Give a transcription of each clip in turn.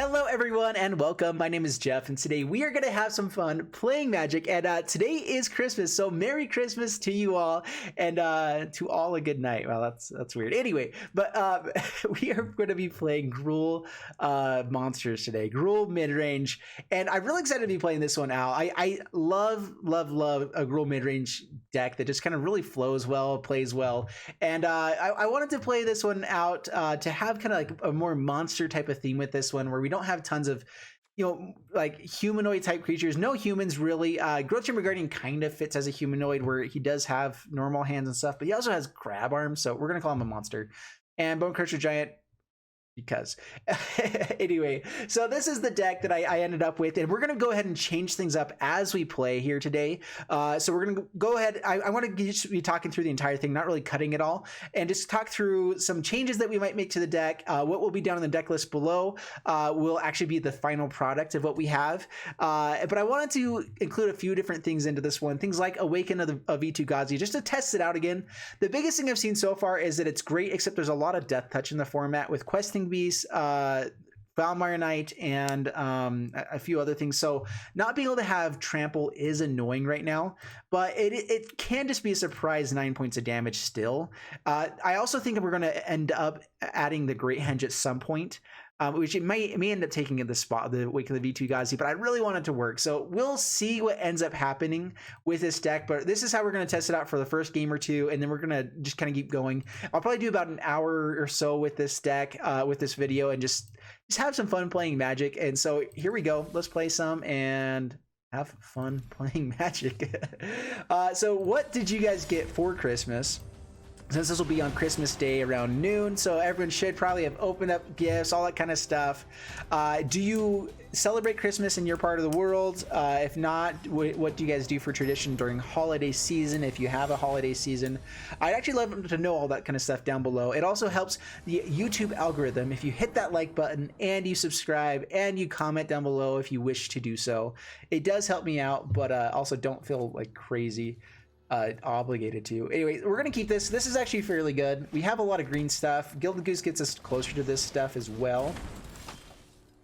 Hello everyone and welcome. My name is Jeff and today we are going to have some fun playing Magic, and today is Christmas, so Merry Christmas to you all, and to all a good night. Well, that's weird. Anyway, but we are going to be playing Gruul monsters today, Gruul Midrange, and I'm really excited to be playing this one out. I love a Gruul Midrange deck that just kind of really flows well, plays well, and I wanted to play this one out to have kind of like a more monster type of theme with this one, where we don't have tons of, like humanoid type creatures. No humans really. Growth Chamber Guardian kind of fits as a humanoid, where he does have normal hands and stuff, but he also has crab arms, so we're gonna call him a monster. And Bone Crusher Giant, because anyway, so this is the deck that I ended up with, and we're going to go ahead and change things up as we play here today. So we're going to go ahead. I want to just be talking through the entire thing, not really cutting it all, and just talk through some changes that we might make to the deck. What will be down in the deck list below will actually be the final product of what we have. But I wanted to include a few different things into this one, things like Awaken of Vitu-Ghazi, just to test it out again. The biggest thing I've seen so far is that it's great, except there's a lot of death touch in the format with questing beast, Valmire Knight, and a few other things. So not being able to have trample is annoying right now, but it can just be a surprise 9 points of damage still. I also think we're going to end up adding the Great Henge at some point, which it may end up taking in the spot, the Wake of the Vitu-Ghazi, but I really want it to work. So we'll see what ends up happening with this deck, but this is how we're going to test it out for the first game or two, and then we're going to just kind of keep going. I'll probably do about an hour or so with this deck, with this video, and just have some fun playing Magic. And so here we go. Let's play some and have fun playing Magic. So what did you guys get for Christmas? Since this will be on Christmas Day around noon, so everyone should probably have opened up gifts, all that kind of stuff. Do you celebrate Christmas in your part of the world? If not, what do you guys do for tradition during holiday season, if you have a holiday season? I'd actually love to know all that kind of stuff down below. It also helps the YouTube algorithm if you hit that like button and you subscribe and you comment down below if you wish to do so. It does help me out, but also don't feel like crazy obligated to. Anyway, we're gonna keep this. This is actually fairly good. We have a lot of green stuff. Gilded Goose gets us closer to this stuff as well.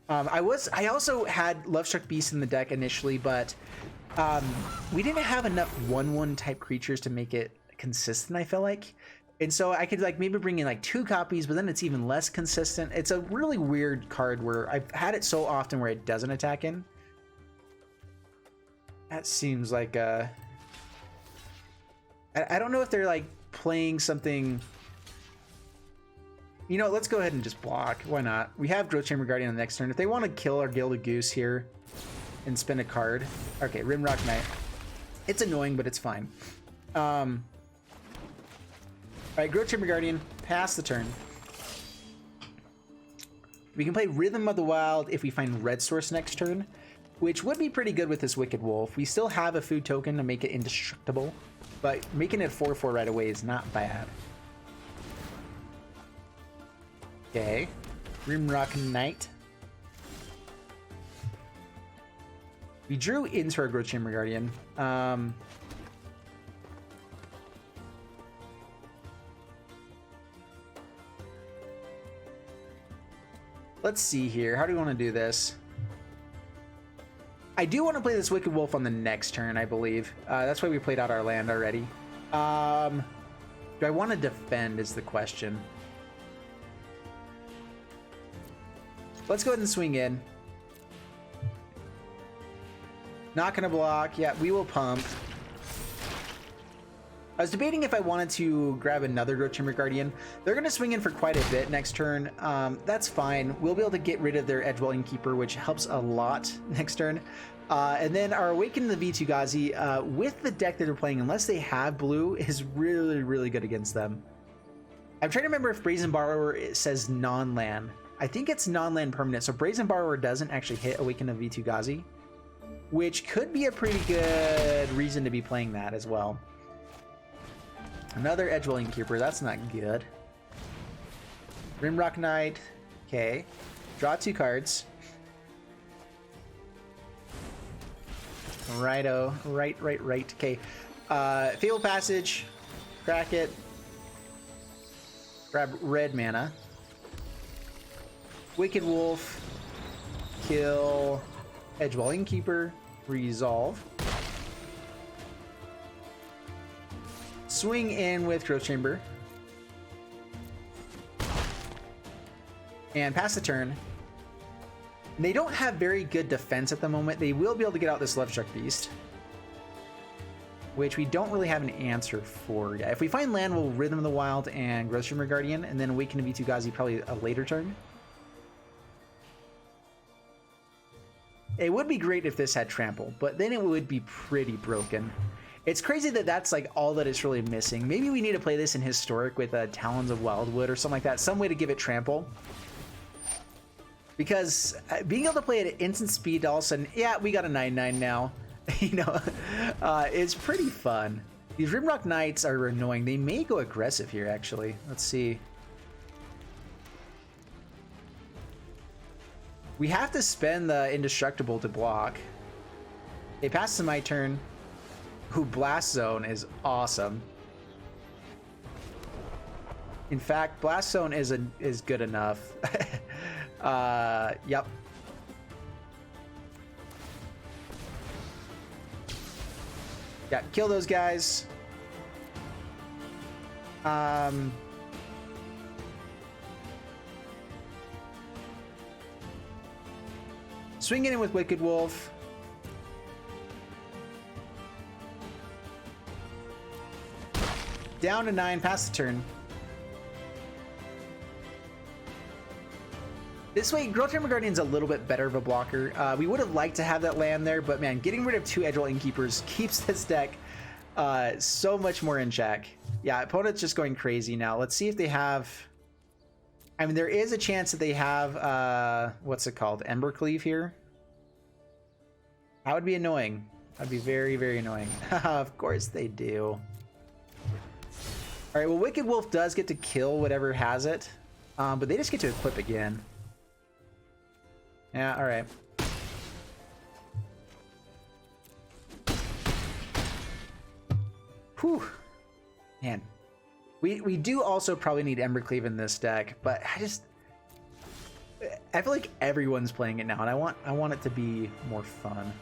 I also had Lovestruck Beast in the deck initially, but we didn't have enough 1/1 type creatures to make it consistent, I feel like. And so I could like maybe bring in like 2 copies, but then it's even less consistent. It's a really weird card where I've had it so often where it doesn't attack in. That seems like I don't know if they're like playing something. You know, let's go ahead and just block. Why not? We have Growth Chamber Guardian on the next turn. If they want to kill our Gilded Goose here and spin a card. Okay, Rimrock Knight. It's annoying, but it's fine. All right, Growth Chamber Guardian, pass the turn. We can play Rhythm of the Wild if we find Red Source next turn, which would be pretty good with this Wicked Wolf. We still have a food token to make it indestructible, but making it 4/4 right away is not bad. Okay, Rimrock Knight. We drew into our Growth Chamber Guardian. Let's see here. How do we want to do this? I do want to play this Wicked Wolf on the next turn, I believe. That's why we played out our land already. Do I want to defend is the question. Let's go ahead and swing in. Not going to block. Yeah, we will pump. I was debating if I wanted to grab another Growth Chamber Guardian. They're going to swing in for quite a bit next turn. That's fine. We'll be able to get rid of their Edgewelling Keeper, which helps a lot next turn. And then our Awaken the Vitu-Ghazi with the deck that they're playing, unless they have blue, is really, really good against them. I'm trying to remember if Brazen Borrower says non-land. I think it's non-land permanent, so Brazen Borrower doesn't actually hit Awaken the Vitu-Ghazi, which could be a pretty good reason to be playing that as well. Another Edgewelling Keeper, that's not good. Rimrock Knight, okay. Draw 2 cards. Righto, right, okay. Fabled Passage, crack it. Grab red mana. Wicked Wolf. kill Edgewall Innkeeper, resolve. Swing in with Growth Chamber. And pass the turn. They don't have very good defense at the moment. They will be able to get out this Love Struck Beast, which we don't really have an answer for yet. If we find land, we'll Rhythm of the Wild and Growth Chamber Guardian, and then Awaken to Vitu-Ghazi probably a later turn. It would be great if this had Trample, but then it would be pretty broken. It's crazy that that's like all that it's really missing. Maybe we need to play this in Historic with Talons of Wildwood or something like that. Some way to give it Trample. Because being able to play it at instant speed all of a sudden, yeah, we got a 9/9 now. You know, it's pretty fun. These Rimrock Knights are annoying. They may go aggressive here, actually. Let's see. We have to spend the Indestructible to block. It passes my turn. Who Blast Zone is awesome. In fact, Blast Zone is good enough. Yep. Yeah, kill those guys. Swing in with Wicked Wolf. Down to 9, pass the turn. This way, Growth Chamber Guardian's a little bit better of a blocker. We would have liked to have that land there, but man, getting rid of 2 Edgewall Innkeepers keeps this deck so much more in check. Yeah, opponent's just going crazy now. Let's see if they have... I mean, there is a chance that they have, what's it called? Embercleave here. That would be annoying. That'd be very, very annoying. Of course they do. All right, well, Wicked Wolf does get to kill whatever has it, but they just get to equip again. Yeah, all right. Whew. Man. We do also probably need Embercleave in this deck, but I feel like everyone's playing it now, and I want it to be more fun.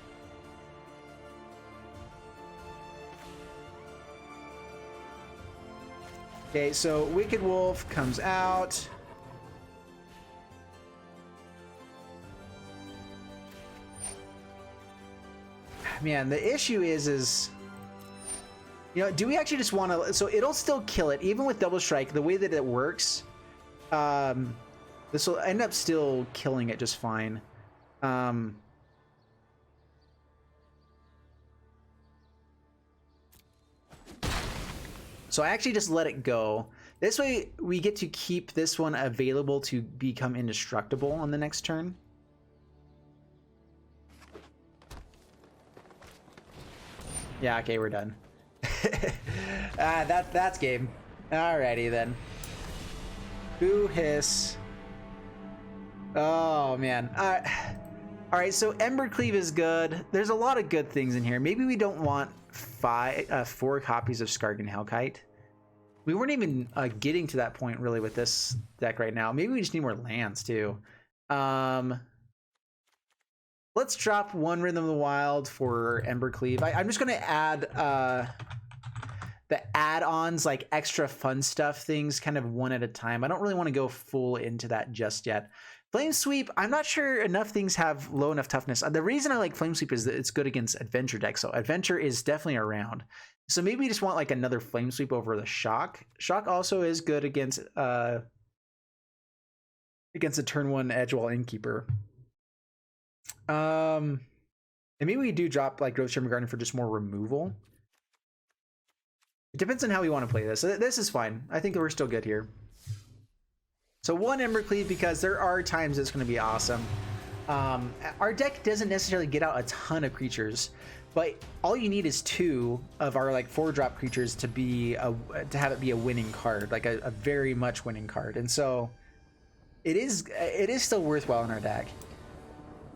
Okay, so Wicked Wolf comes out. Man, the issue is you know, do we actually just want to... So it'll still kill it, even with Double Strike. The way that it works, this will end up still killing it just fine. So I actually just let it go. This way we get to keep this one available to become indestructible on the next turn. Yeah, okay, we're done. That's game. Alrighty then. Boo hiss. Oh man. Alright, so Embercleave is good. There's a lot of good things in here. Maybe we don't want 4 copies of Skargan Hellkite. We weren't even getting to that point really with this deck right now. Maybe we just need more lands too. Let's drop 1 Rhythm of the Wild for Embercleave. I'm just gonna add the add-ons, like extra fun stuff things, kind of one at a time. I don't really want to go full into that just yet. Flame Sweep, I'm not sure enough things have low enough toughness. The reason I like Flame Sweep is that it's good against Adventure decks, so Adventure is definitely around. So maybe we just want like another Flame Sweep over the Shock. Shock also is good against a turn 1 Edgewall Innkeeper. And maybe we do drop like Growth Chamber Guardian for just more removal. It depends on how we want to play this. This is fine. I think we're still good here. So 1 Embercleave, because there are times it's going to be awesome. Our deck doesn't necessarily get out a ton of creatures, but all you need is 2 of our like 4-drop creatures to have it be a winning card, like a very much winning card. And so it is still worthwhile in our deck.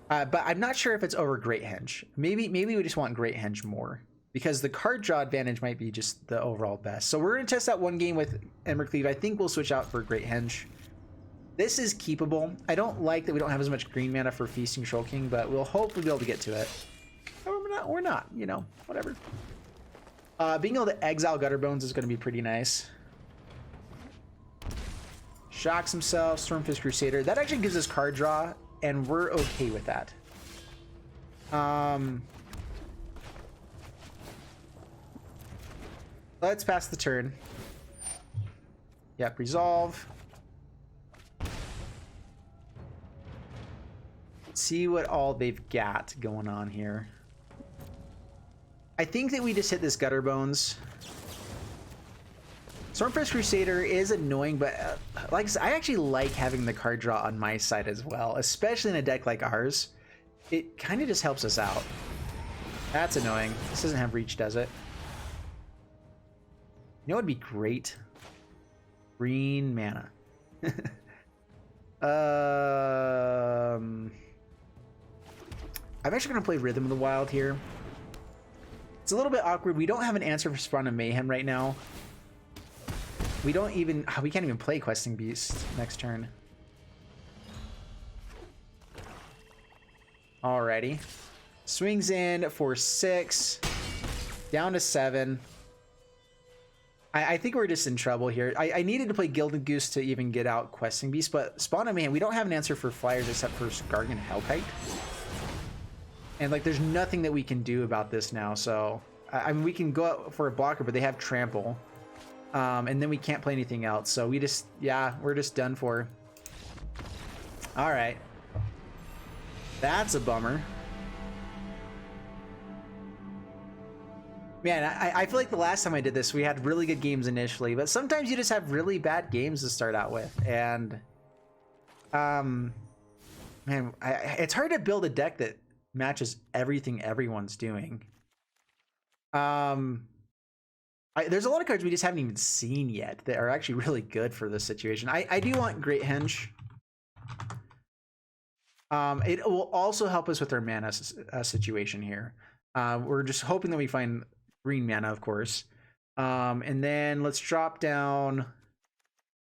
But I'm not sure if it's over Great Henge. Maybe we just want Great Henge more, because the card draw advantage might be just the overall best. So we're going to test out 1 game with Embercleave. I think we'll switch out for Great Henge. This is keepable. I don't like that we don't have as much green mana for Feasting Troll King, but we'll hopefully be able to get to it. Or not, you know, whatever. Being able to exile Gutterbones is going to be pretty nice. Shocks himself, Stormfist Crusader. That actually gives us card draw, and we're okay with that. Let's pass the turn. Yep, resolve. See what all they've got going on here. I think that we just hit this Gutterbones. Stormfist Crusader is annoying, but like I said, I actually like having the card draw on my side as well, especially in a deck like ours. It kind of just helps us out. That's annoying. This doesn't have reach, does it? You know what would be great? Green mana. I'm actually going to play Rhythm of the Wild here. It's a little bit awkward. We don't have an answer for Spawn of Mayhem right now. We can't even play Questing Beast next turn. Alrighty. Swings in for 6. Down to 7. I think we're just in trouble here. I needed to play Gilded Goose to even get out Questing Beast, but Spawn of Mayhem, we don't have an answer for flyers except for Gargan Hellkite. And like, there's nothing that we can do about this now, so... I mean, we can go out for a blocker, but they have Trample. And then we can't play anything else, so we just... Yeah, we're just done for. Alright. That's a bummer. Man, I feel like the last time I did this, we had really good games initially, but sometimes you just have really bad games to start out with, and... Man, it's hard to build a deck that matches everything everyone's doing. There's a lot of cards we just haven't even seen yet that are actually really good for this situation. I do want Great Henge. It will also help us with our mana situation here. We're just hoping that we find green mana, of course. And then let's drop down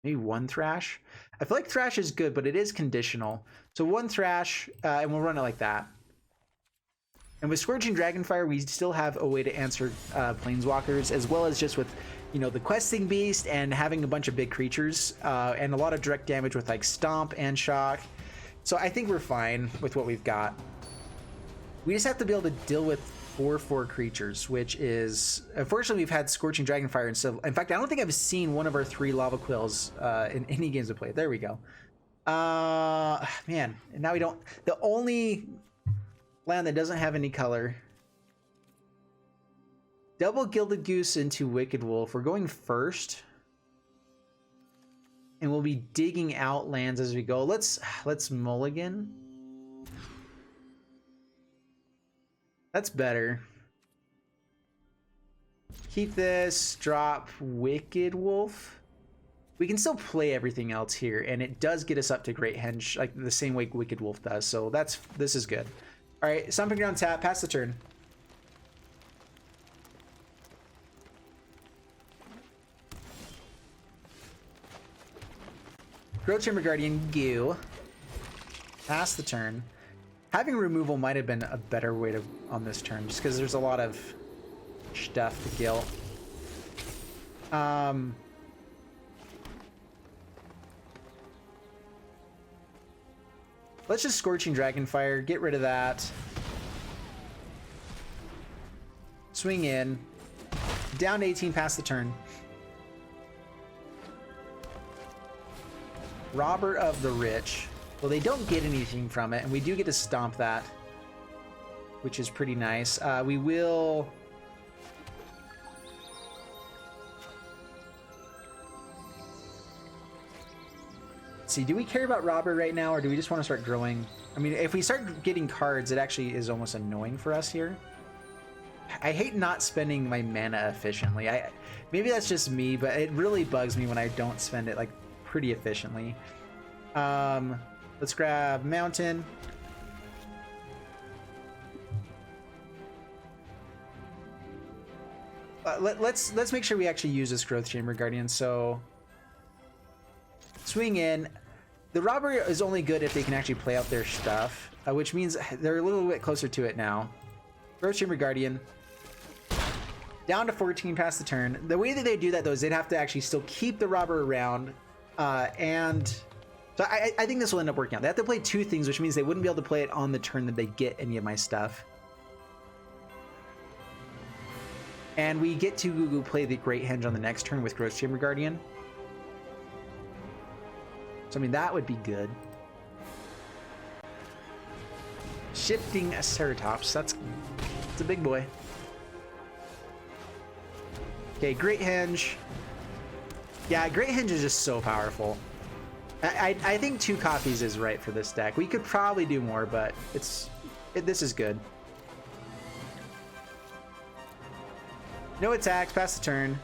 maybe 1 Thrash. I feel like Thrash is good, but it is conditional. So 1 Thrash, and we'll run it like that. And with Scorching Dragonfire, we still have a way to answer Planeswalkers, as well as just with, you know, the Questing Beast and having a bunch of big creatures, and a lot of direct damage with like Stomp and Shock. So I think we're fine with what we've got. We just have to be able to deal with 4/4 creatures, which is... Unfortunately, we've had Scorching Dragonfire and so... In fact, I don't think I've seen one of our 3 Lava Quills in any games we played. There we go. Man, and now we don't... The only land that doesn't have any color. Double Gilded Goose into Wicked Wolf. We're going first. And we'll be digging out lands as we go. Let's mulligan. That's better. Keep this. Drop Wicked Wolf. We can still play everything else here, and it does get us up to Great Henge, like the same way Wicked Wolf does. So this is good. All right, Stomping Ground tap. Pass the turn. Growth Chamber Guardian, go. Pass the turn. Having removal might have been a better way to on this turn, just because there's a lot of stuff to kill. Let's just Scorching Dragonfire, get rid of that. Swing in. Down to 18, pass the turn. Robber of the Rich. Well, they don't get anything from it, and we do get to stomp that, which is pretty nice. We will... Let's see, do we care about Robber right now, or do we just want to start growing? I mean, if we start getting cards, it actually is almost annoying for us here. I hate not spending my mana efficiently. Maybe that's just me, but it really bugs me when I don't spend it, like, pretty efficiently. Let's grab Mountain. Let's make sure we actually use this Growth Chamber Guardian. So swing in. The robber is only good if they can actually play out their stuff, which means they're a little bit closer to it now. Growth Chamber Guardian. Down to 14 past the turn. The way that they do that, though, is they'd have to actually still keep the robber around. And so I think this will end up working out. They have to play two things, which means they wouldn't be able to play it on the turn that they get any of my stuff. And we get to play the Great Henge on the next turn with Growth Chamber Guardian. So, I mean, that would be good. Shifting Ceratops. That's a big boy. Okay, Great Henge. Yeah, Great Henge is just so powerful. I think 2 copies is right for this deck. We could probably do more, but this is good. No attacks, pass the turn.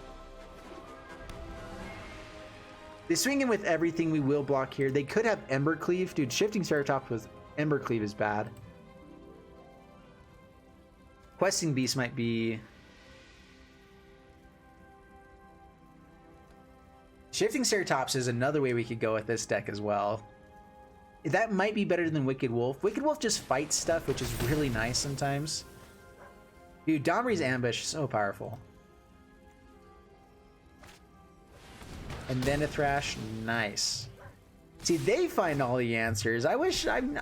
They swing in with everything. We will block here. They could have Embercleave. Dude, shifting Ceratops with Embercleave is bad. Questing Beast might be... Shifting Ceratops is another way we could go with this deck as well. That might be better than Wicked Wolf. Wicked Wolf just fights stuff, which is really nice sometimes. Dude, Domri's Ambush is so powerful. And then a Thrash, nice. See, they find all the answers. I wish that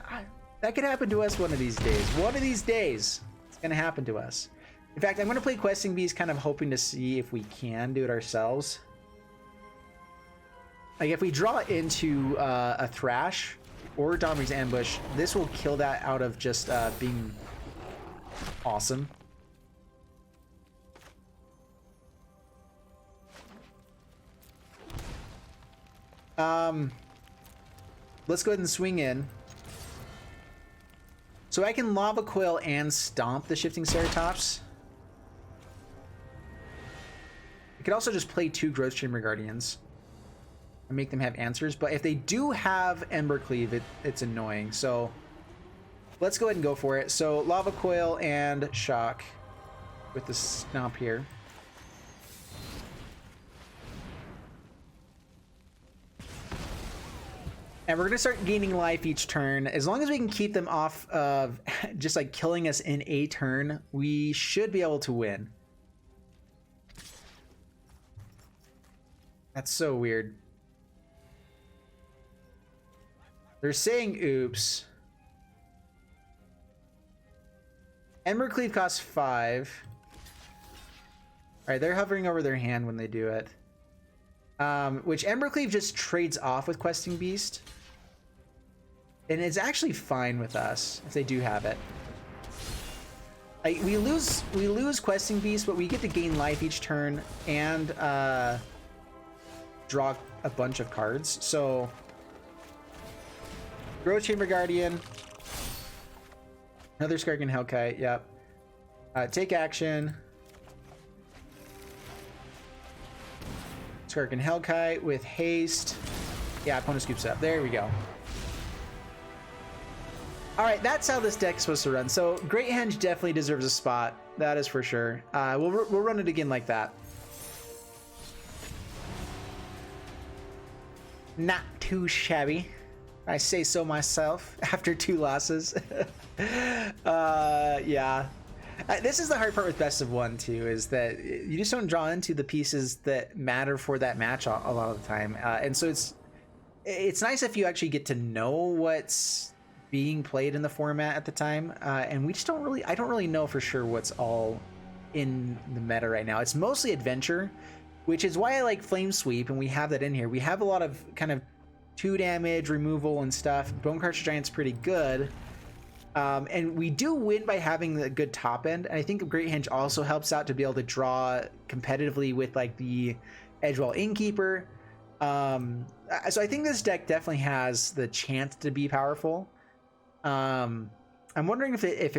could happen to us one of these days. One of these days, it's gonna happen to us. In fact, I'm gonna play Questing Beast, kind of hoping to see if we can do it ourselves. Like if we draw into a Thrash or Domri's Ambush, this will kill that out of just being awesome. Let's go ahead and swing in. So I can Lava Coil and Stomp the Shifting Ceratops. I could also just play 2 Growth Chamber Guardians and make them have answers, but if they do have Embercleave, it's annoying. So let's go ahead and go for it. So Lava Coil and Shock with the Stomp here. And we're going to start gaining life each turn. As long as we can keep them off of just like killing us in a turn, we should be able to win. That's so weird. They're saying oops. Embercleave costs 5. Alright, they're hovering over their hand when they do it. Which Embercleave just trades off with Questing Beast. And it's actually fine with us if they do have it. Like, we lose Questing Beast, but we get to gain life each turn and draw a bunch of cards. So Growth Chamber Guardian. Another Skargan Hellkite, yep. Take action. Skargan Hellkite with haste. Yeah, opponent scoops up. There we go. Alright, that's how this deck's supposed to run. So Great Henge definitely deserves a spot. That is for sure. We'll run it again like that. Not too shabby. I say so myself after 2 losses. Yeah. This is the hard part with Best of 1 too, is that you just don't draw into the pieces that matter for that match a lot of the time. And so it's nice if you actually get to know what's being played in the format at the time. And we just I don't really know for sure what's all in the meta right now. It's mostly adventure, which is why I like Flame Sweep, and we have that in here. We have a lot of kind of 2 damage removal and stuff. Bonecrusher Giant's pretty good. And we do win by having the good top end. And I think Great Henge also helps out to be able to draw competitively with like the Edgewall Innkeeper. So I think this deck definitely has the chance to be powerful. I'm wondering if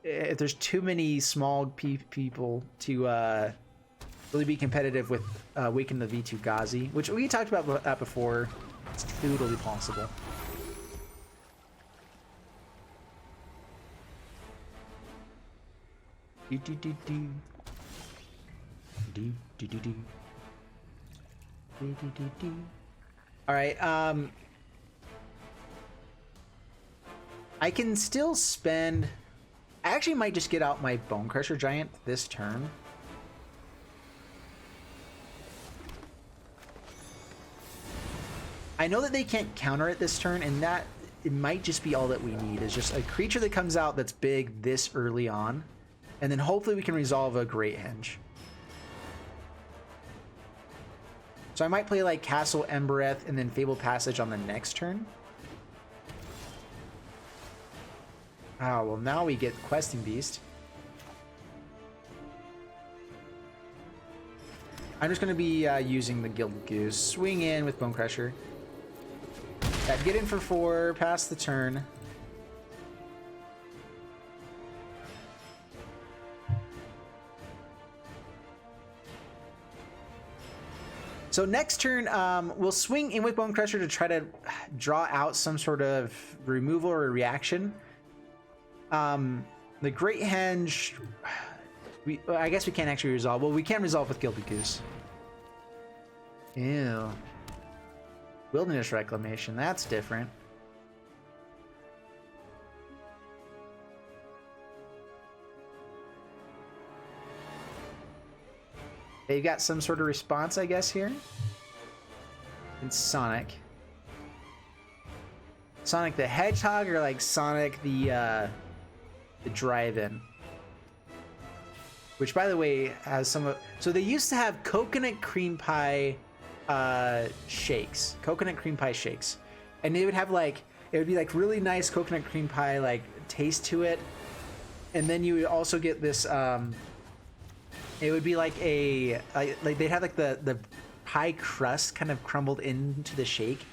there's too many small people to really be competitive with Waken the V2 Gazi, which we talked about that before. It's totally possible. All right. I can still spend... I actually might just get out my Bone Crusher Giant this turn. I know that they can't counter it this turn, and that it might just be all that we need, is just a creature that comes out that's big this early on, and then hopefully we can resolve a Great Henge. So I might play like Castle Embereth and then Fabled Passage on the next turn. Oh, well now we get Questing Beast. I'm just going to be using the Gilded Goose. Swing in with Bone Crusher. Get in for 4, pass the turn. So next turn, we'll swing in with Bone Crusher to try to draw out some sort of removal or reaction. The Great Henge, I guess we can't actually resolve. Well, we can resolve with Gilded Goose. Ew. Wilderness Reclamation, that's different. They've got some sort of response, I guess, here. It's Sonic. Sonic the Hedgehog, or like Sonic the Drive-In. Which, by the way, has some of... So they used to have coconut cream pie shakes. Coconut cream pie shakes. And they would have like... It would be like really nice coconut cream pie like taste to it. And then you would also get this... it would be like a... like they'd have like the pie crust kind of crumbled into the shake.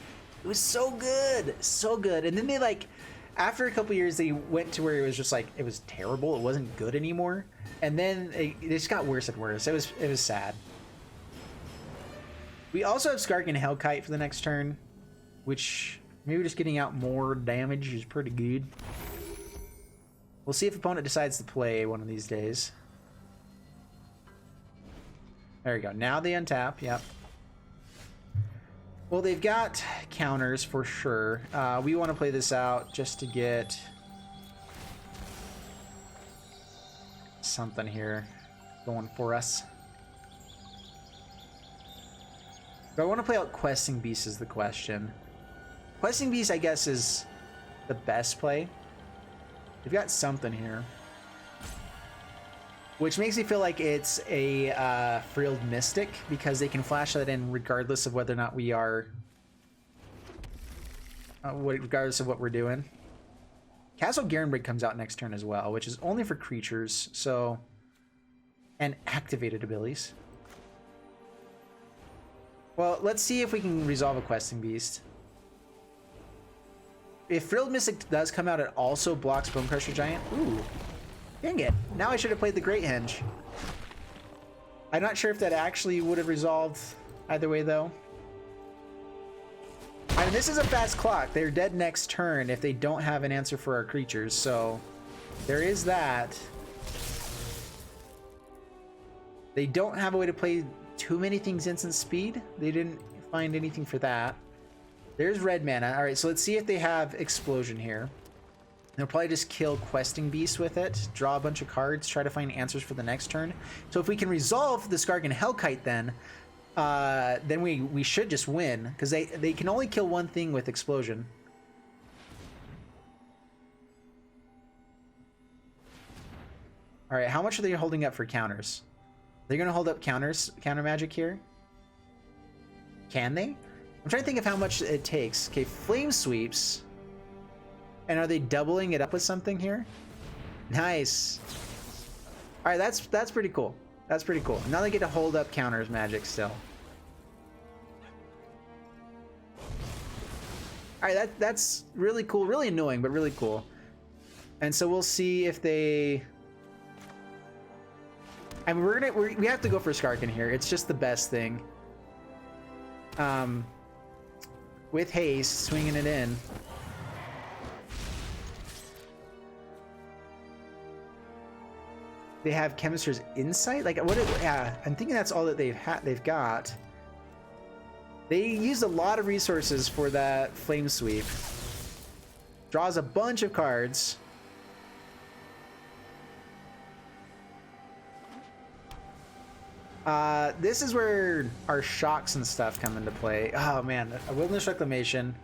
It was so good! So good. And then they like... After a couple years, they went to where it was just like... It was terrible. It wasn't good anymore. And then it just got worse and worse. It was sad. We also have Skark and Hellkite for the next turn, which maybe just getting out more damage is pretty good. We'll see if opponent decides to play one of these days. There we go. Now they untap. Yep. Well, they've got counters for sure. We want to play this out just to get something here going for us. Do I want to play out Questing Beast is the question. Questing Beast, I guess, is the best play. They've got something here. Which makes me feel like it's a Frilled Mystic, because they can flash that in regardless of whether or not we are... regardless of what we're doing. Castle Garenbrig comes out next turn as well, which is only for creatures, so... And activated abilities. Well, let's see if we can resolve a Questing Beast. If Frilled Mystic does come out, it also blocks Bone Crusher Giant. Ooh. Dang it. Now I should have played the Great Henge. I'm not sure if that actually would have resolved either way, though. I mean, this is a fast clock. They're dead next turn if they don't have an answer for our creatures, so there is that. They don't have a way to play too many things instant speed. They didn't find anything for that. There's red mana. All right, so let's see if they have Explosion here. They'll probably just kill Questing Beast with it, draw a bunch of cards, try to find answers for the next turn. So if we can resolve the Skark and Hellkite, then we should just win, because they can only kill one thing with Explosion. All right, how much are they holding up for counters? They're going to hold up counter magic here? Can they? I'm trying to think of how much it takes. Okay, Flame Sweeps. And are they doubling it up with something here? Nice. All right, that's pretty cool. That's pretty cool. Now they get to hold up counters magic still. All right, that's really cool. Really annoying, but really cool. And so we'll see if they... I mean, we have to go for Skark in here. It's just the best thing. With haste, swinging it in. They have Chemist's Insight? Like, what? Yeah, I'm thinking that's all that they've got. They used a lot of resources for that Flame Sweep. Draws a bunch of cards. This is where our shocks and stuff come into play. Oh man, a Wilderness Reclamation.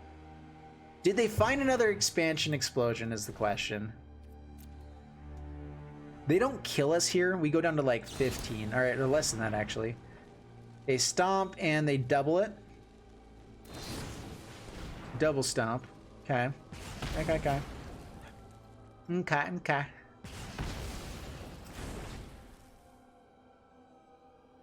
Did they find another expansion explosion is the question. They don't kill us here. We go down to like 15. All right, or less than that actually. They stomp and they double it. Double stomp. Okay. Okay.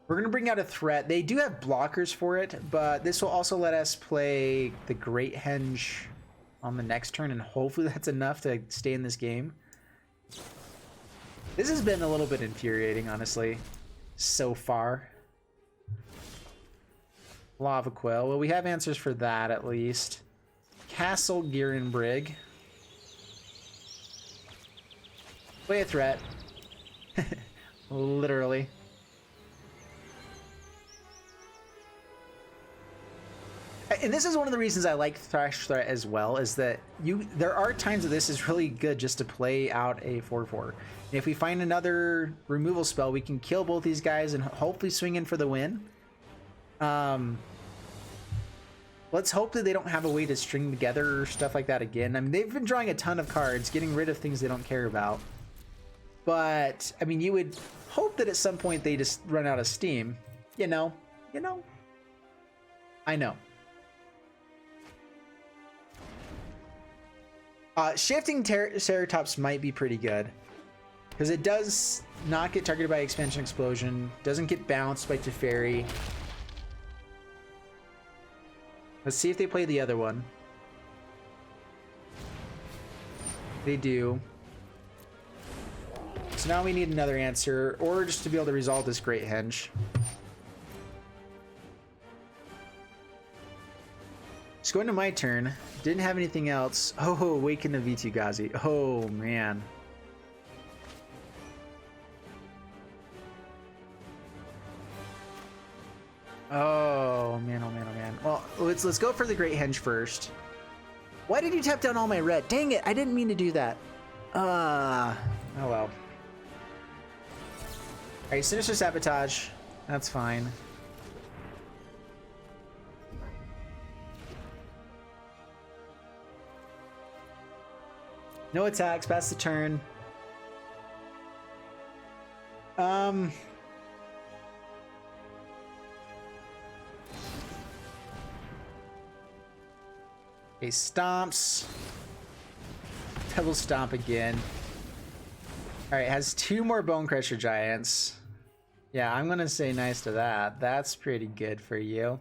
We're going to bring out a threat. They do have blockers for it, but this will also let us play the Great Henge on the next turn, and hopefully that's enough to stay in this game. This has been a little bit infuriating, honestly, so far. Lava Quill. Well, we have answers for that, at least. Castle Brig. Play a threat. Literally. And this is one of the reasons I like Thrash Threat as well, is that there are times that this is really good just to play out a 4/4. And if we find another removal spell, we can kill both these guys and hopefully swing in for the win. Let's hope that they don't have a way to string together stuff like that again. I mean, they've been drawing a ton of cards, getting rid of things they don't care about. But, I mean, you would hope that at some point they just run out of steam. You know? I know. Shifting Ceratops might be pretty good, because it does not get targeted by Expansion Explosion, doesn't get bounced by Teferi. Let's see if they play the other one. They do. So now we need another answer, or just to be able to resolve this Great Henge. Just going to my turn. Didn't have anything else. Oh, Awaken the V2 Ghazi. Oh, man. Oh, man, oh, man, oh, man. Well, let's go for the Great Henge first. Why did you tap down all my red? Dang it, I didn't mean to do that. Oh, well. Alright, Sinister Sabotage. That's fine. No attacks, pass the turn. Okay, stomps. Double stomp again. Alright, has 2 more Bone Crusher Giants. Yeah, I'm gonna say nice to that. That's pretty good for you.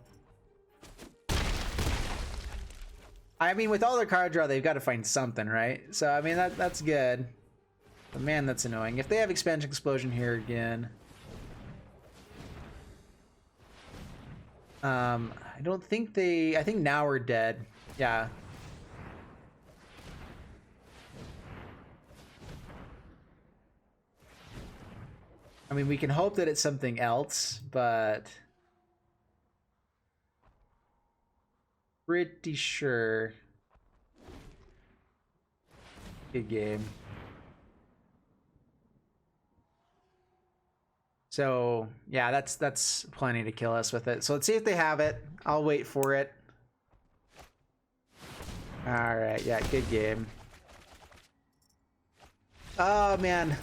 I mean, with all their card draw, they've got to find something, right? So, I mean, that's good. But man, that's annoying. If they have Expansion Explosion here again... I don't think they... I think now we're dead. Yeah. I mean, we can hope that it's something else, but... pretty sure. Good game. So yeah, that's plenty to kill us with it. So let's see if they have it. I'll wait for it. All right, yeah, good game. Oh man,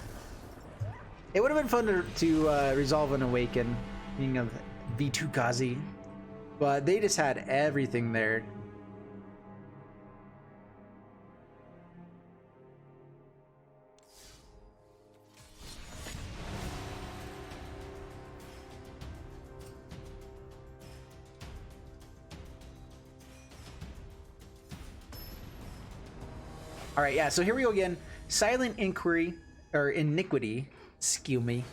it would have been fun to resolve an Awaken, being of V2 Ghazi. But they just had everything there. All right, yeah, so here we go again. Silent Inquiry, or Iniquity. Excuse me.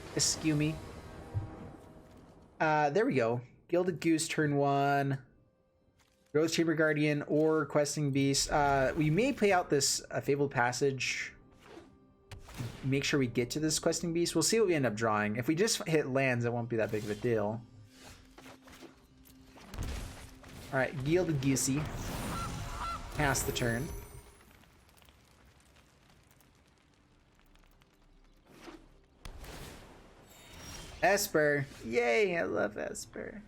There we go. Gilded Goose, turn 1. Rose Chamber Guardian or Questing Beast. We may play out this Fabled Passage. Make sure we get to this Questing Beast. We'll see what we end up drawing. If we just hit lands, it won't be that big of a deal. Alright, Gilded Goosey. Pass the turn. Esper. Yay, I love Esper.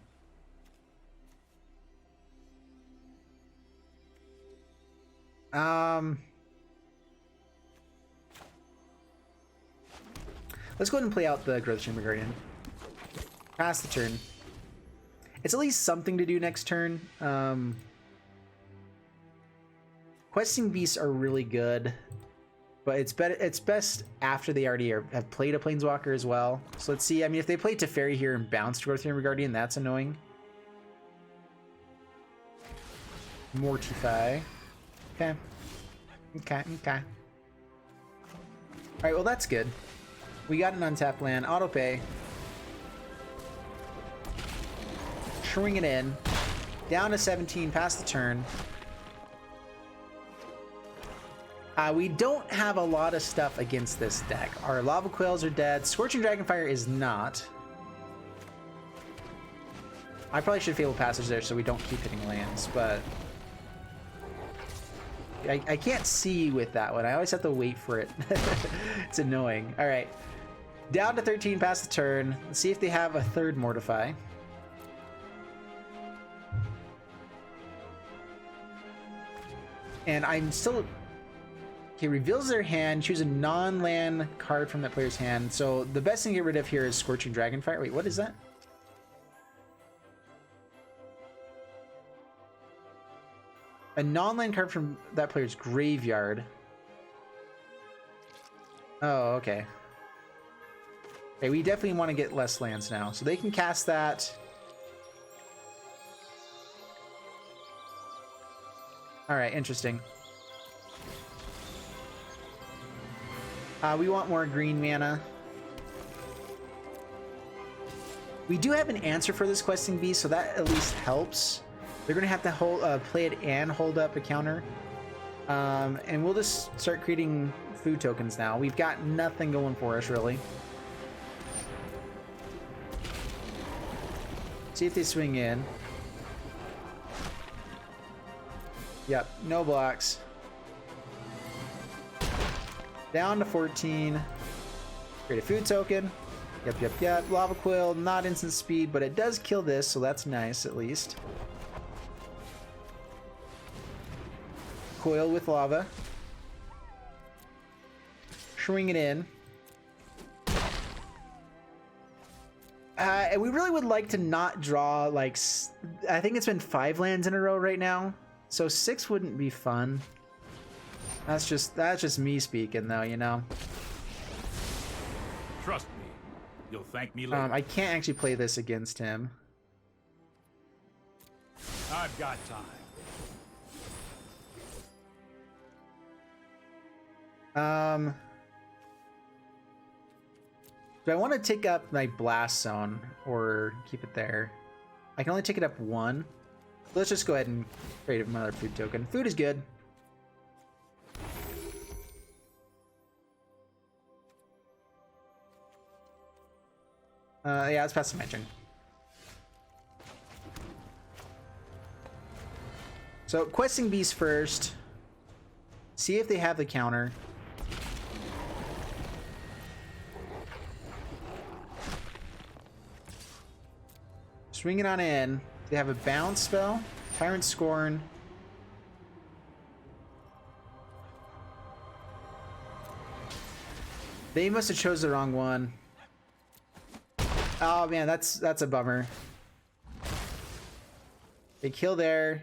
Let's go ahead and play out the Growth Chamber Guardian. Pass the turn. It's at least something to do next turn. Questing Beasts are really good, but it's best after they already have played a Planeswalker as well. So let's see. I mean, if they play Teferi here and bounce Growth Chamber Guardian, that's annoying. Mortify. Okay. Okay. All right. Well, that's good. We got an untapped land. Auto pay. Swing it in. Down to 17. Past the turn. We don't have a lot of stuff against this deck. Our Lava Quails are dead. Scorching Dragonfire is not. I probably should Fabled Passage there so we don't keep hitting lands, but I can't see with that one. I always have to wait for it. It's annoying. All right. Down to 13 past the turn. Let's see if they have a third Mortify. And I'm still... Okay, reveals their hand. Choose a non-land card from that player's hand. So the best thing to get rid of here is Scorching Dragonfire. Wait, what is that? A non-land card from that player's graveyard. Oh, okay. Okay, we definitely want to get less lands now. So they can cast that. Alright, interesting. We want more green mana. We do have an answer for this Questing Beast, so that at least helps. They're going to have to hold, play it and hold up a counter. And we'll just start creating food tokens now. We've got nothing going for us, really. See if they swing in. Yep, no blocks. Down to 14. Create a food token. Yep. Lava Quill, not instant speed, but it does kill this, so that's nice at least. Coil with lava. Swing it in. And we really would like to not draw, like, I think it's been 5 lands in a row right now. So 6 wouldn't be fun. That's just me speaking, though, you know. Trust me, you'll thank me later. I can't actually play this against him. I've got time. Do I want to take up my Blast Zone or keep it there? I can only take it up 1. Let's just go ahead and create another food token. Food is good. Yeah, let's pass the mention. So, Questing Beast first. See if they have the counter. Swing it on in. They have a bounce spell. Tyrant Scorn. They must have chose the wrong one. Oh man, that's a bummer. They kill there.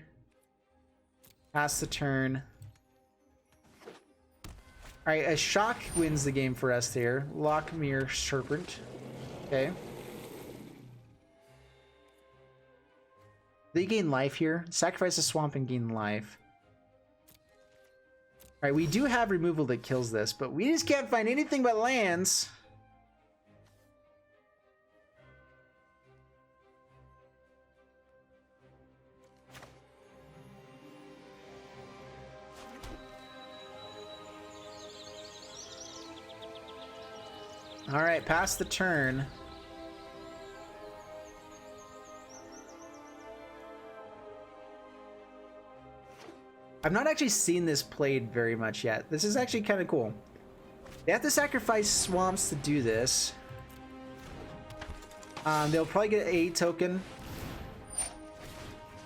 Pass the turn. Alright, a shock wins the game for us here. Lockmere Serpent. Okay. They gain life here. Sacrifice a swamp and gain life. Alright, we do have removal that kills this, but we just can't find anything but lands. Alright, pass the turn. I've not actually seen this played very much yet. This is actually kind of cool. They have to sacrifice swamps to do this. They'll probably get a token.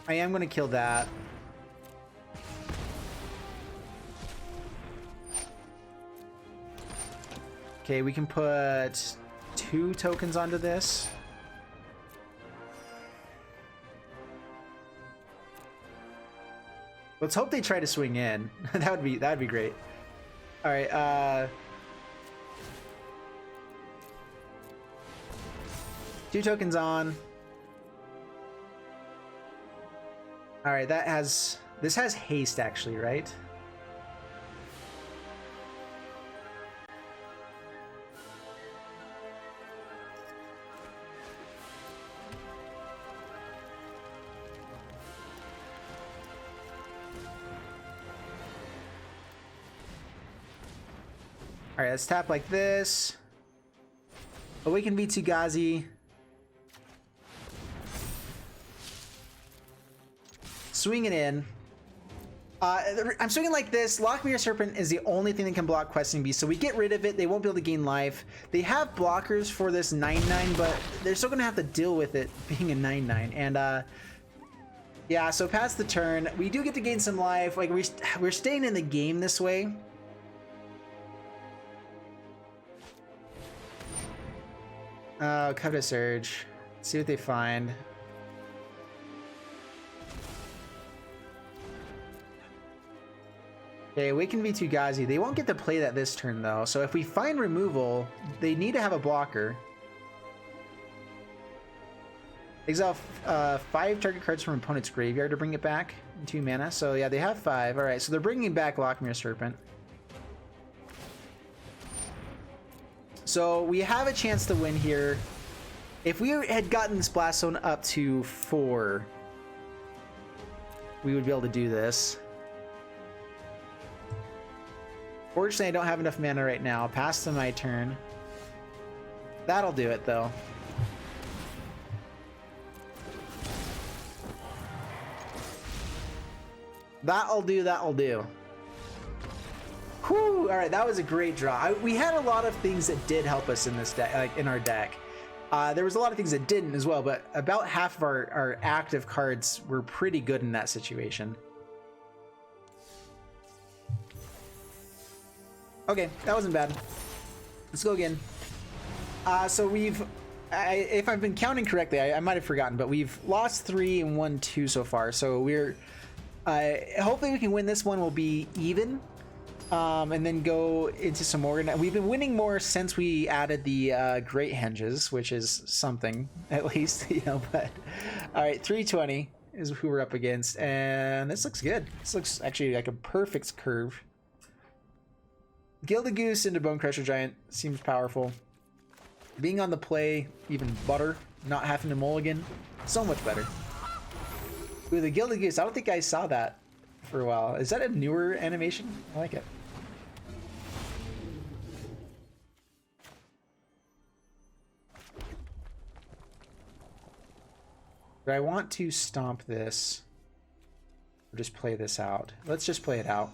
I am going to kill that. Okay, we can put 2 tokens onto this. Let's hope they try to swing in. that would be great. All right, 2 tokens on. All right, this has haste actually, right? All right, let's tap like this. Awaken Vitsugazi. Swing it in. I'm swinging like this. Lockmere Serpent is the only thing that can block Questing Beast, so we get rid of it. They won't be able to gain life. They have blockers for this 9/9, but they're still going to have to deal with it being a 9/9. And yeah, so past the turn, we do get to gain some life. Like we're staying in the game this way. Covetous Urge. See what they find. Okay, Awaken Vitsugazi. They won't get to play that this turn though. So if we find removal, they need to have a blocker. Exile 5 target cards from opponent's graveyard to bring it back in 2 mana. So yeah, they have 5. All right, so they're bringing back Lockmere Serpent. So we have a chance to win here. If we had gotten this Blast Zone up to 4, we would be able to do this. Fortunately, I don't have enough mana right now. Pass to my turn. That'll do it, though. That'll do, that'll do. Whew, all right, that was a great draw. We had a lot of things that did help us in this deck, like in our deck. There was a lot of things that didn't as well, but about half of our active cards were pretty good in that situation. Okay, that wasn't bad. Let's go again. So if I've been counting correctly, I might have forgotten, but we've lost 3 and won 2 so far. So we're hopefully we can win this one. We'll be even. And then go into some more. We've been winning more since we added the Great Henges, which is something at least, you know. But all right, 320 is who we're up against, and this looks good. This looks actually like a perfect curve. Gilded Goose into Bone Crusher Giant seems powerful. Being on the play, even butter. Not having to mulligan, so much better. Ooh, the Gilded Goose. I don't think I saw that for a while. Is that a newer animation? I like it. Do I want to stomp this or just play this out? Let's just play it out.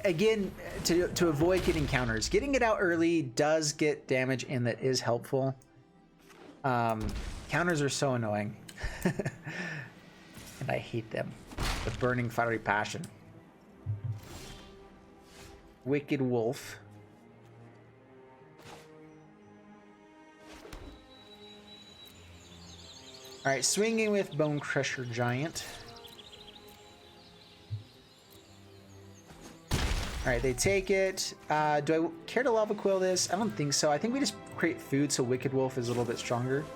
Again, to avoid getting counters. Getting it out early does get damage, and that is helpful. Counters are so annoying. And I hate them. The burning fiery passion. Wicked Wolf. Alright, swinging with Bone Crusher Giant. Alright, they take it. Do I care to Lava Quill this? I don't think so. I think we just create food so Wicked Wolf is a little bit stronger.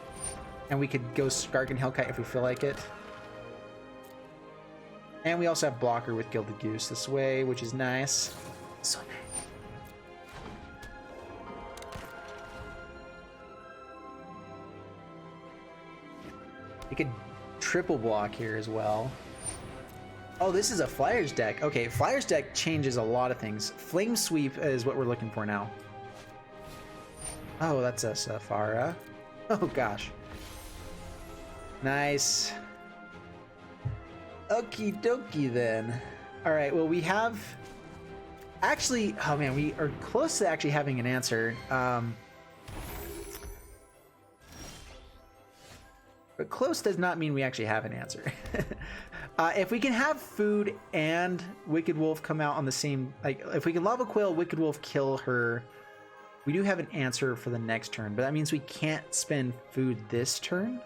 And we could go Gargan Hellkite if we feel like it. And we also have blocker with Gilded Goose this way, which is nice. So nice. You could triple block here as well. Oh, this is a Flyers deck. Okay, Flyers deck changes a lot of things. Flame Sweep is what we're looking for now. Oh, that's a Safara. Oh, gosh. Nice. Okie dokie then. Alright, well we have... Actually, oh man, we are close to actually having an answer. But close does not mean we actually have an answer. If we can have food and Wicked Wolf come out on the same, like if we can Lava Quail, Wicked Wolf kill her, we do have an answer for the next turn, but that means we can't spend food this turn,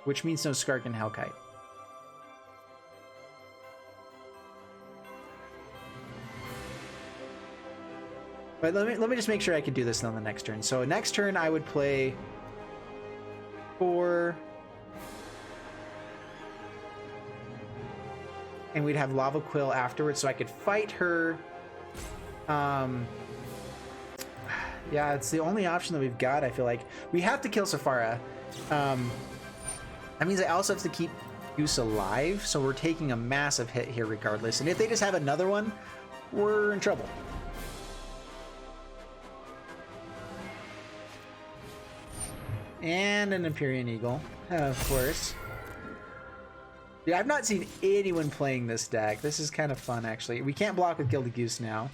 which means no Skark and Hellkite. But let me just make sure I can do this on the next turn. So next turn I would play 4, and we'd have Lava Quill afterwards, so I could fight her. Yeah, it's the only option that we've got. I feel like we have to kill Safara. That means I also have to keep Goose alive, so we're taking a massive hit here regardless. And if they just have another one, we're in trouble. And an Empyrean Eagle, of course. Yeah, I've not seen anyone playing this deck. This is kind of fun, actually. We can't block with Gilded Goose now.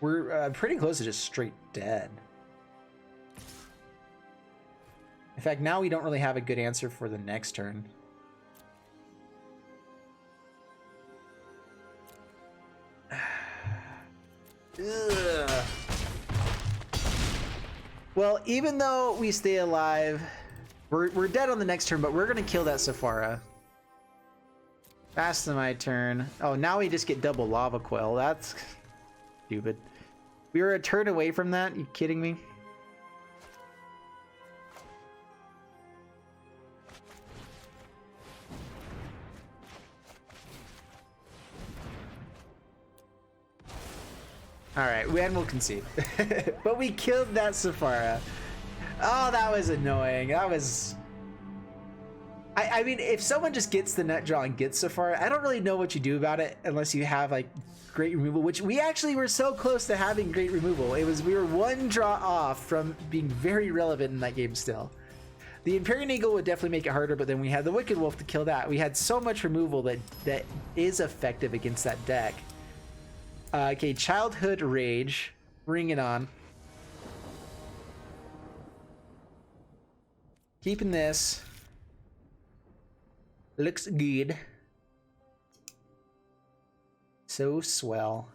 We're pretty close to just straight dead. In fact, now we don't really have a good answer for the next turn. Ugh. Well, even though we stay alive, we're dead on the next turn, but we're going to kill that Safara. Fast to my turn. Oh, now we just get double Lava Quill. That's stupid. We were a turn away from that? You kidding me? Alright, and we'll concede. But we killed that Safara. Oh, that was annoying. That was... I mean, if someone just gets the nut draw and gets Safara, I don't really know what you do about it unless you have, like, great removal, which we actually were so close to having great removal. We were one draw off from being very relevant in that game still. The Empyrean Eagle would definitely make it harder, but then we had the Wicked Wolf to kill that. We had so much removal that is effective against that deck. Okay, Childhood Rage. Bring it on. Keeping this. Looks good. So swell.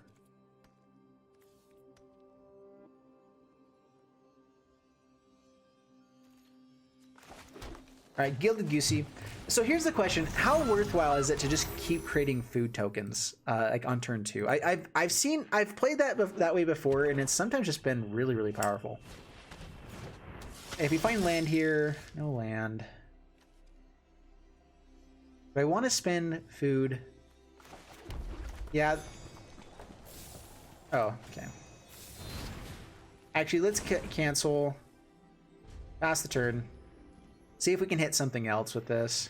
Alright, Gilded Goosey. So here's the question: how worthwhile is it to just keep creating food tokens, like on turn 2? I've played that way before, and it's sometimes just been really, really powerful. If you find land here, no land. Do I want to spend food? Yeah. Oh, okay. Actually, let's cancel. Pass the turn. See if we can hit something else with this.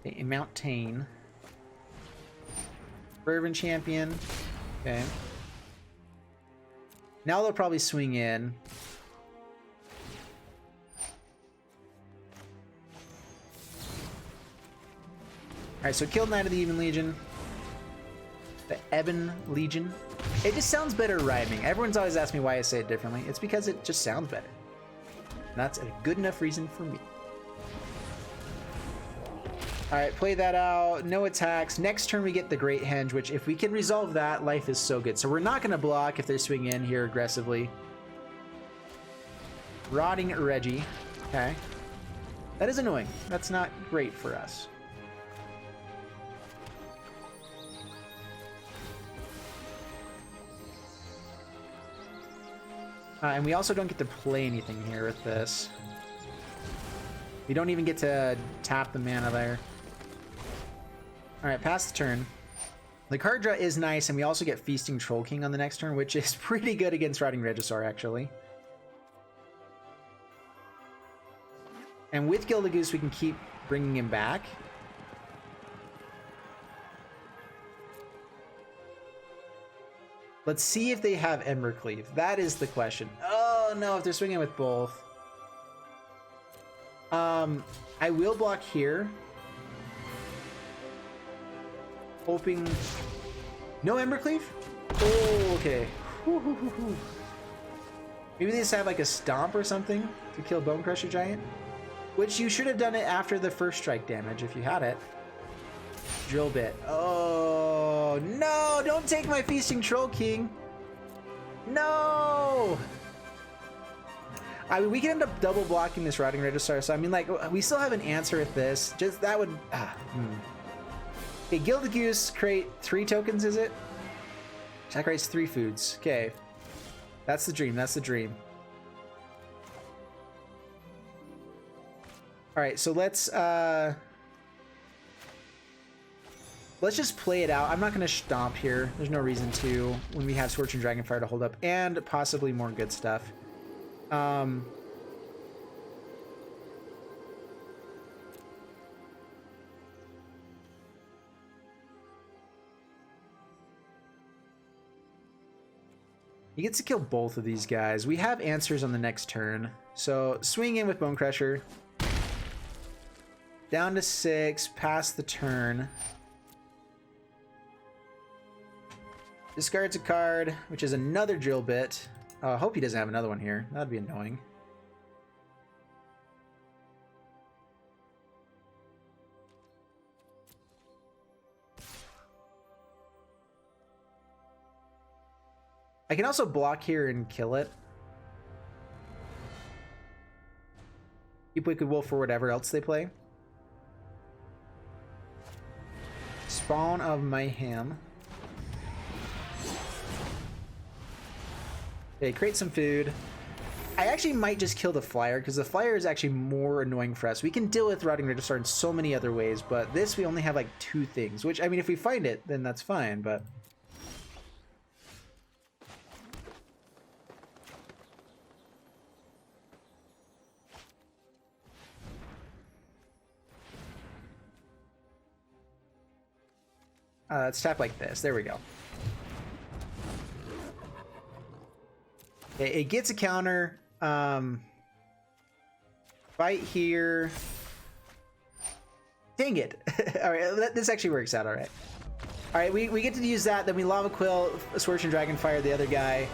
Okay, Mountain. Fervent Champion. Okay. Now they'll probably swing in. Alright, so killed Knight of the Even Legion. The Ebon Legion. It just sounds better rhyming. Everyone's always asked me why I say it differently. It's because it just sounds better. And that's a good enough reason for me. Alright, play that out. No attacks. Next turn we get the Great Henge, which if we can resolve that, life is so good. So we're not going to block if they swing in here aggressively. Rotting Reggie. Okay. That is annoying. That's not great for us. And we also don't get to play anything here with this. We don't even get to tap the mana there. Alright, pass the turn. The card draw is nice, and we also get Feasting Troll King on the next turn, which is pretty good against Rotting Regisaur, actually. And with Gilded Goose, we can keep bringing him back. Let's see if they have Embercleave. That is the question. Oh no, if they're swinging with both. I will block here. Hoping... No Embercleave? Oh, okay. Maybe they just have like a stomp or something to kill Bone Crusher Giant, which you should have done it after the first strike damage if you had it. Drill bit. Oh no! Don't take my Feasting Troll King. No! I mean, we can end up double blocking this Rotting Registrar, so I mean, like, we still have an answer with this. Just that would. Okay, Gilded Goose, create 3 tokens, is it? That creates 3 foods. Okay. That's the dream, that's the dream. Alright, so let's just play it out. I'm not gonna stomp here. There's no reason to when we have Scorching Dragonfire to hold up and possibly more good stuff. He gets to kill both of these guys. We have answers on the next turn. So swing in with Bone Crusher. Down to 6, pass the turn. Discards a card, which is another Drill Bit. I hope he doesn't have another one here. That'd be annoying. I can also block here and kill it. Keep Wicked Wolf for whatever else they play. Spawn of Mayhem. Okay, create some food. I actually might just kill the flyer because the flyer is actually more annoying for us. We can deal with Rotting Registrar in so many other ways, but this we only have like 2 things, which I mean, if we find it, then that's fine, but. Let's tap like this. There we go. It gets a counter. Fight here. Dang it. All right, this actually works out all right. All right, we get to use that. Then we Lava Quill, Scorching Dragonfire the other guy.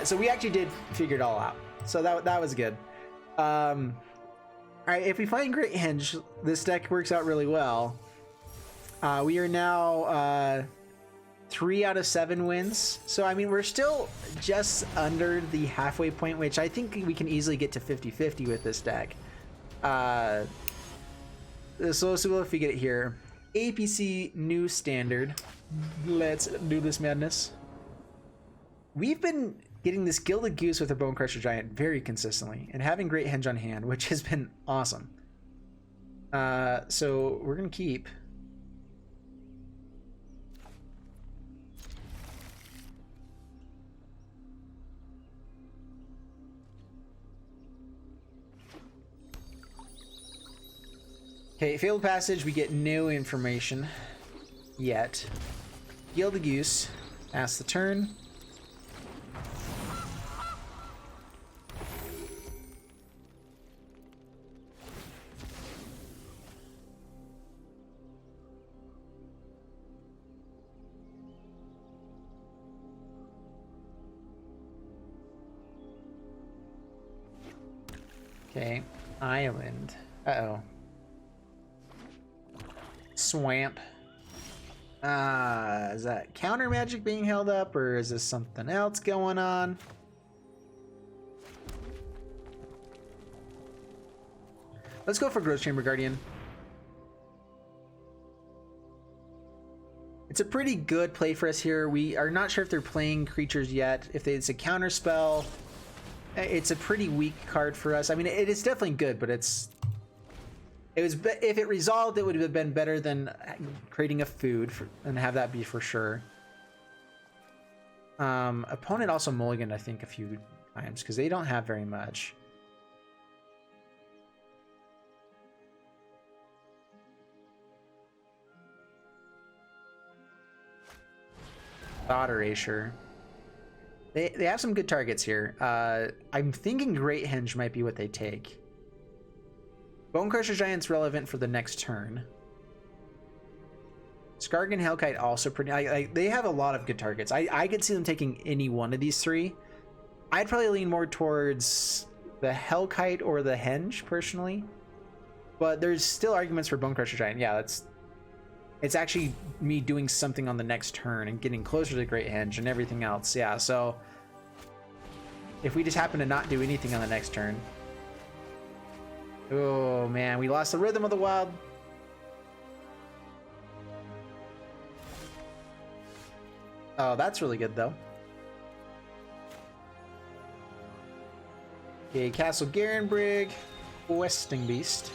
So we actually did figure it all out. So that was good. All right, if we find Great Henge, this deck works out really well. We are now 3 out of 7 wins. So, I mean, we're still just under the halfway point, which I think we can easily get to 50-50 with this deck. So if we get it here. APC New Standard. Let's do this madness. We've been getting this Gilded Goose with a Bone Crusher Giant very consistently and having Great Henge on hand, which has been awesome. So we're going to keep... Okay, Failed Passage, we get no information yet. Gilded Goose, pass the turn. Okay, Island. Uh-oh. Swamp. Is that counter magic being held up, or is this something else going on? Let's go for Growth Chamber Guardian. It's a pretty good play for us here. We are not sure if they're playing creatures yet. If it's a counter spell, it's a pretty weak card for us. I mean, it is definitely good, but if it resolved, it would have been better than creating a food and have that be for sure. Opponent also mulliganed, I think, a few times because they don't have very much. Thought Erasure. They have some good targets here. I'm thinking Great Henge might be what they take. Bone Crusher Giant's relevant for the next turn. Skargan Hellkite also pretty. They have a lot of good targets. I could see them taking any one of these three. I'd probably lean more towards the Hellkite or the Henge personally, but there's still arguments for Bone Crusher Giant. Yeah, it's actually me doing something on the next turn and getting closer to the Great Henge and everything else. Yeah, so if we just happen to not do anything on the next turn. Oh man, we lost the Rhythm of the Wild. Oh, that's really good though. Okay, Castle Garenbrig, Questing Beast.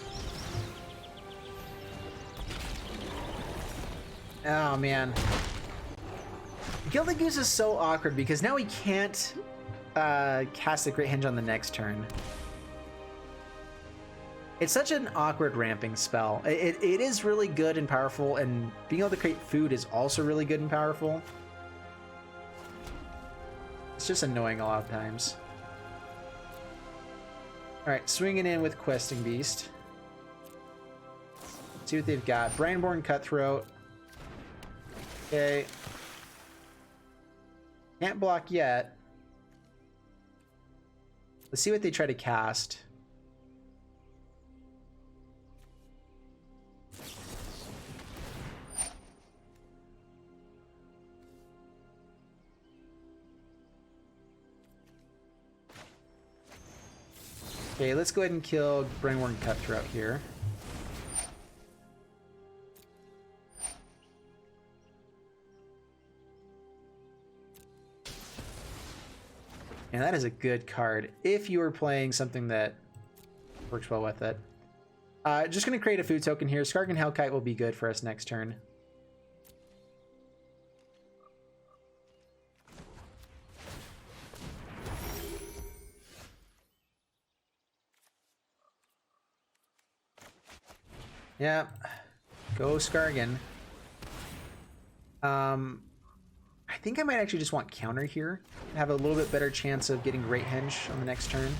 Oh man. Gilded Goose is so awkward because now we can't cast the Great Henge on the next turn. It's such an awkward ramping spell. It is really good and powerful, and being able to create food is also really good and powerful. It's just annoying a lot of times. Alright, swinging in with Questing Beast. Let's see what they've got. Brandborn Cutthroat. Okay. Can't block yet. Let's see what they try to cast. Okay, let's go ahead and kill Brandborn Cutthroat here. And that is a good card if you were playing something that works well with it. Just going to create a food token here. Skargan Hellkite will be good for us next turn. Yeah, go Skargan. I think I might actually just want counter here. Have a little bit better chance of getting Great Henge on the next turn.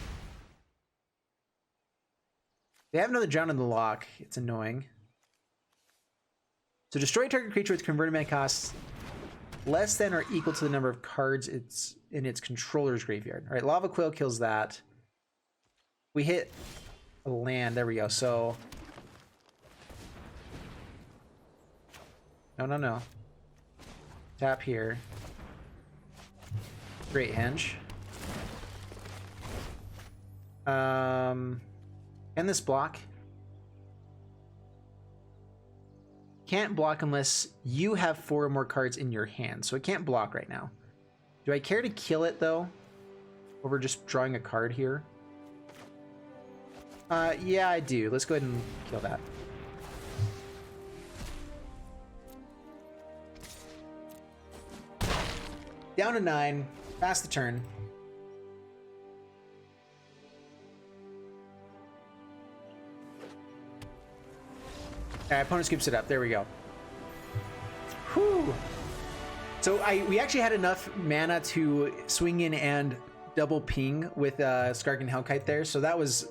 They have another Drown in the Lock. It's annoying. So destroy target creature with converted mana costs less than or equal to the number of cards it's in its controller's graveyard. All right, Lava Quail kills that. We hit a land. There we go. So no. Tap here. Great Henge. Can this block? Can't block unless you have 4 or more cards in your hand, so it can't block right now. Do I care to kill it though? Over just drawing a card here? Yeah, I do. Let's go ahead and kill that. Down to 9. Pass the turn. Alright, opponent scoops it up. There we go. Whew. So we actually had enough mana to swing in and double ping with Skargan Hellkite there. So that was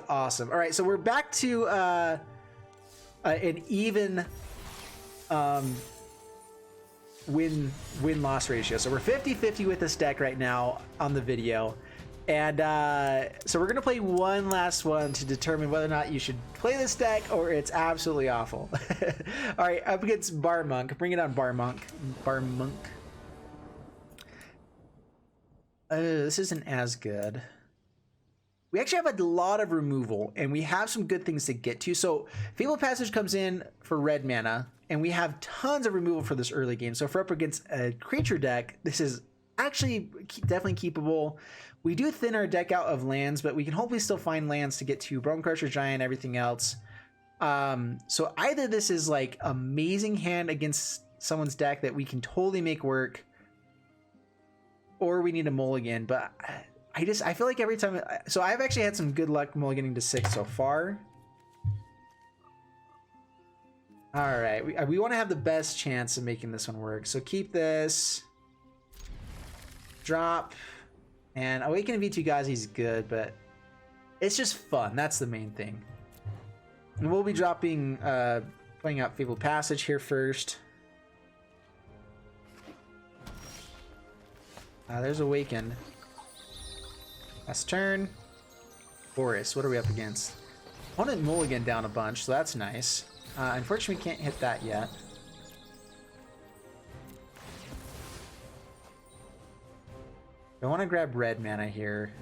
awesome. All right, so we're back to an even win-loss ratio. So we're 50-50 with this deck right now on the video. And so we're going to play one last one to determine whether or not you should play this deck or it's absolutely awful. All right, up against Bar Monk. Bring it on, Bar Monk. Bar Monk. This isn't as good. We actually have a lot of removal, and we have some good things to get to. So Fabled Passage comes in for red mana, and we have tons of removal for this early game. So if we're up against a creature deck, this is actually definitely keepable. We do thin our deck out of lands, but we can hopefully still find lands to get to Bone Crusher Giant, everything else. So either this is like amazing hand against someone's deck that we can totally make work, or we need a mulligan. But I feel like every time, so I've actually had some good luck mulliganing to 6 so far. All right, we want to have the best chance of making this one work. So keep this, drop, and Awaken Vitu-Ghazi is good, but it's just fun. That's the main thing. And we'll be dropping, playing out Fabled Passage here first. There's Awaken. Last turn. Boris, what are we up against? Opponent mulligan down a bunch, so that's nice. Unfortunately, we can't hit that yet. I want to grab red mana here.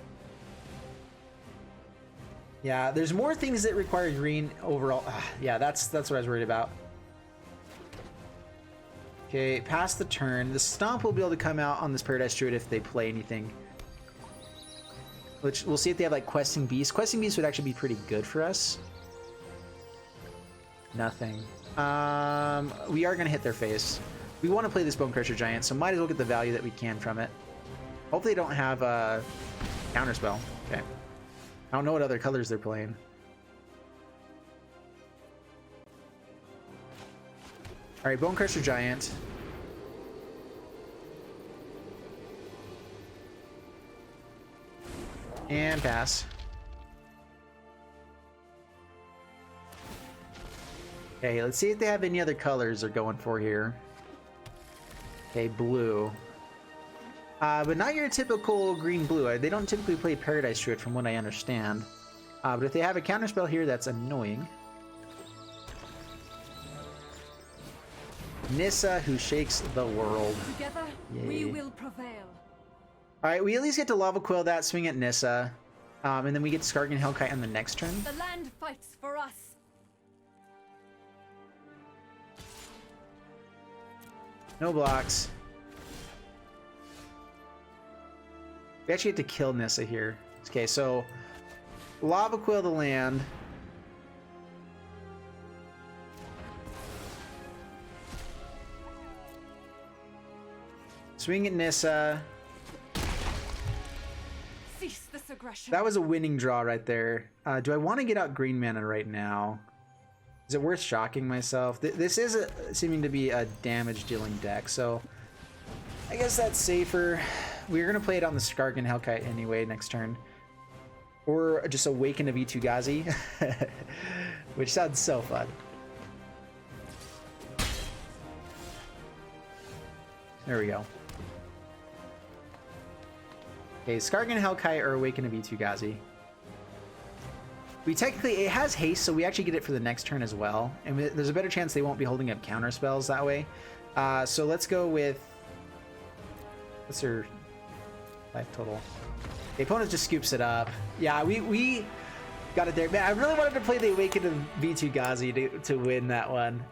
Yeah, there's more things that require green overall. Yeah, that's what I was worried about. Okay, pass the turn. The Stomp will be able to come out on this Paradise Druid if they play anything. Which, we'll see if they have, like, Questing Beast. Questing Beast would actually be pretty good for us. Nothing. We are going to hit their face. We want to play this Bone Crusher Giant, so might as well get the value that we can from it. Hopefully they don't have a Counterspell. Okay. I don't know what other colors they're playing. Alright, Bone Crusher Giant. And pass. Okay, let's see if they have any other colors they're going for here. Okay, blue. But not your typical green-blue. They don't typically play Paradise Druid from what I understand. But if they have a counterspell here, that's annoying. Nissa, who shakes the world. Together, we will prevail. Alright, we at least get to Lava Coil that, swing at Nissa. And then we get Skargan Hellkite on the next turn. The land fights for us. No blocks. We actually get to kill Nissa here. Okay, so Lava Coil the land. Swing at Nissa. Cease this aggression. That was a winning draw right there. Do I want to get out green mana right now? Is it worth shocking myself? This is seeming to be a damage dealing deck, so I guess that's safer. We're going to play it on the Skargan Hellkite anyway next turn. Or just Awaken a V2 Gazi, which sounds so fun. There we go. Okay, Skargan Hellkite or Awaken a V2 Gazi. We technically, it has haste, so we actually get it for the next turn as well. And there's a better chance they won't be holding up counter spells that way. So let's go with, what's their life total? The opponent just scoops it up. Yeah, we got it there. Man, I really wanted to play the Awaken of V2 Gazi to win that one.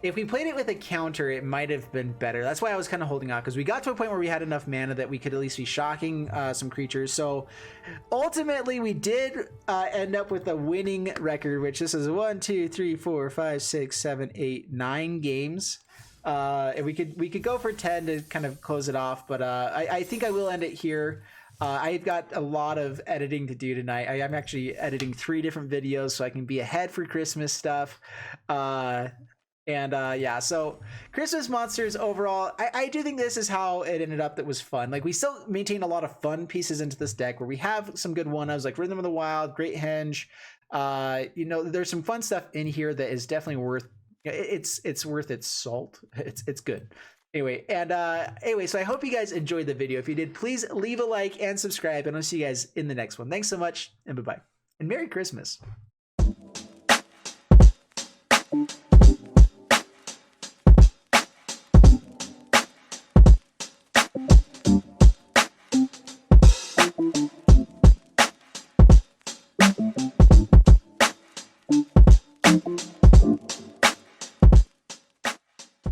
If we played it with a counter, it might have been better. That's why I was kind of holding out, because we got to a point where we had enough mana that we could at least be shocking some creatures. So ultimately, we did end up with a winning record, which this is 1, 2, 3, 4, 5, 6, 7, 8, 9 games. And we could go for 10 to kind of close it off, but I think I will end it here. I've got a lot of editing to do tonight. I'm actually editing 3 different videos so I can be ahead for Christmas stuff. Yeah, so Christmas Monsters overall, I do think this is how it ended up that was fun. Like, we still maintain a lot of fun pieces into this deck where we have some good one-ofs like Rhythm of the Wild, Great Henge. You know, there's some fun stuff in here that is definitely worth, it's worth its salt. It's good. Anyway, so I hope you guys enjoyed the video. If you did, please leave a like and subscribe, and I'll see you guys in the next one. Thanks so much, and bye-bye. And Merry Christmas.